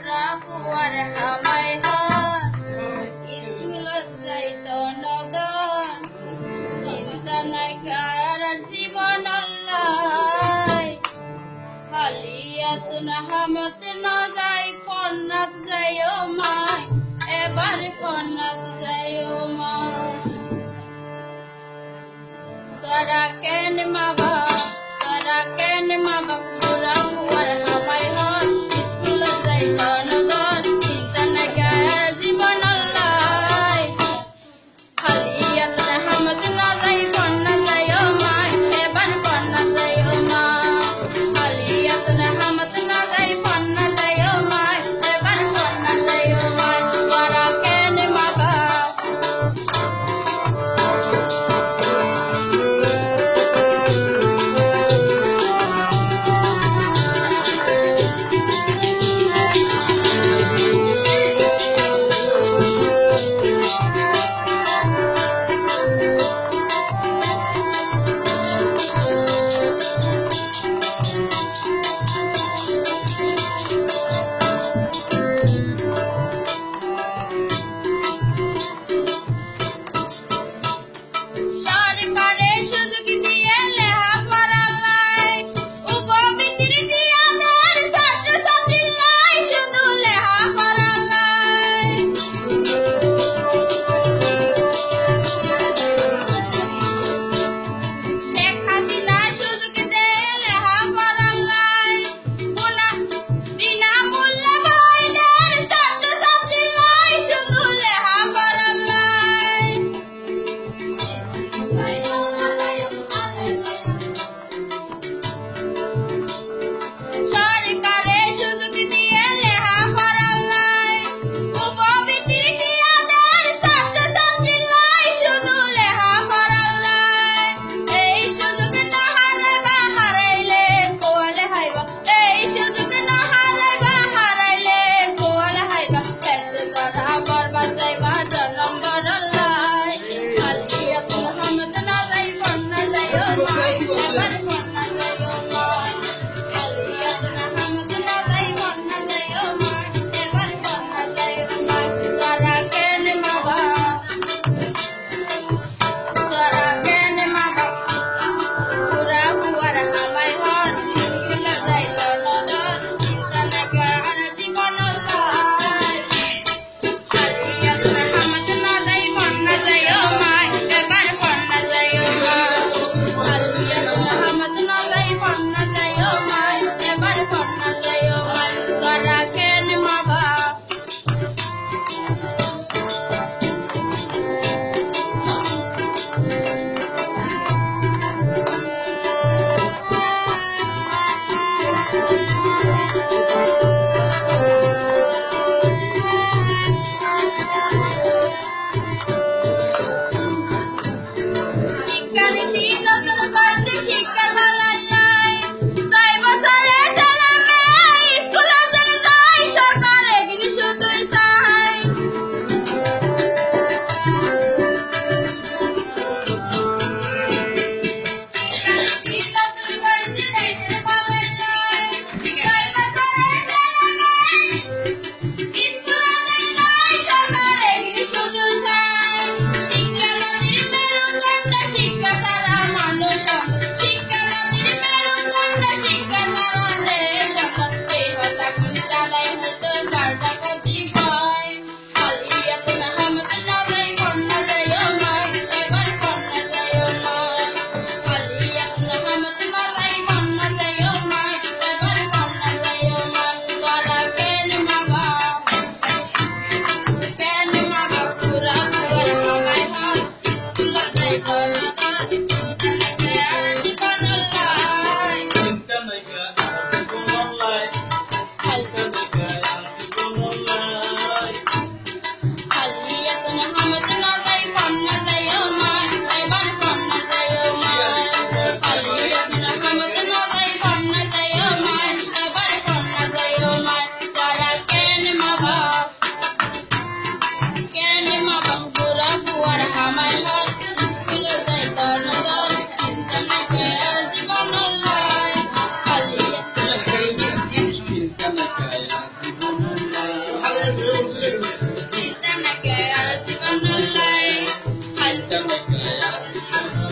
পুরা পুয়ার হামাই হাত স্কুলত যাইতো নগর চিন্তা নাই কার জীবন আল্লাহ হালিয়াত না হামত না যাই ফন্নাত যাইও মাই এবার ফন্নাত যাইও মাই তোরা কেন মা বাপ পুরা পুয়ার হামাই হাত স্কুলত যাইতো নগর চিন্তা নাই কার জীবন আল্লাহ হালিয়াত না হামত না যাই ফন্না যাইও মাই এবার ফন্না যাইও মাই হালিয়াত না হামত না যাই ফন্না যাইও মাই এবার ফন্না যাইও মাই তোরা কেন মা বাপ সরকারে সুযোগ দিয়ে লেখাপড়া লাই উপবৃত্তির টিয়াদের ছাত্রছাত্রী লাই শুধু লেখাপড়া লাই শেখ হাসিনা সুযোগ দিয়ে লেখাপড়া লাই বিনামূল্যে বইদের ছাত্রছাত্রী লাই শুধু লেখাপড়া লাই সরকারে সুযোগ দিয়ে লেখাপড়া লাই উপবৃত্তির টিয়াদের ছাত্রছাত্রী লাই শুধু লেখাপড়া লাই এই সুযোগ না হারাইবা হারাইলে কোয়ালে হাইবা এই সুযোগ না হারাইবা হারাইলে কোয়ালে হাইবা খেলতে তোরা বরবাদ যাইবা জনম বড়লাই হালিয়াত মুহাম্মদ না যাই ফন্না যাইও মাই এবার ফন্না যাইও মাই হালিয়াত মুহাম্মদ না যাই ফন্না যাইও মাই এবার ফন্না যাইও মাই তোরা কেন মা বাপ তোরা কেন মা বাপ পুরা পুয়ার হামাই হাত স্কুলে যাইতো নগর চিন্তা নাই কার জীবন আল্লাহ হালিয়াত মুহাম্মদ না যাই ফন্না যাইও মাই এবার ফন্না যাইও মাই হালিয়াত মুহাম্মদ না যাই ফন্না যাইও মাই এবার ফন্না যাইও মাই তোরা কেন মা বাপ শিক্ষানীতি নতুন করতে শিক্ষা চালাই 6 বছরে ছেলে মেয়ে স্কুলে চলে যায় সরকার এগুলি শুধুই চায় শিক্ষানীতি নতুন করতে দেশের পালাই 6 বছরে ছেলে মেয়ে স্কুলে চলে যায় সরকার এগুলি শুধুই চায় শিক্ষা জাতির মেরুদণ্ড শিক্ষা ছাড়া মানুষ অন্ধ শিক্ষা জাতির মেরুদণ্ড শিক্ষা ছাড়া দেশ অন্ধ এই হতাগুলি দাদাই হয়তো কার ডাকাতি ভয় হালিয়াত মুহাম্মদ না যাই ফন্না যাইও মাই এবার ফন্না যাইও মাই হালিয়াত মুহাম্মদ না যাই ফন্না যাইও মাই এবার ফন্না যাইও মাই তোরা কেন মা বাপ পুরা পুয়ার হামাই হাত স্কুলে যাইতো নগর চিন্তা নাই কার জীবন আল্লাহ চিন্তা নাই কার জীবন আল্লাহ চিন্তা নাই কার জীবন আল্লাহ Jamaica.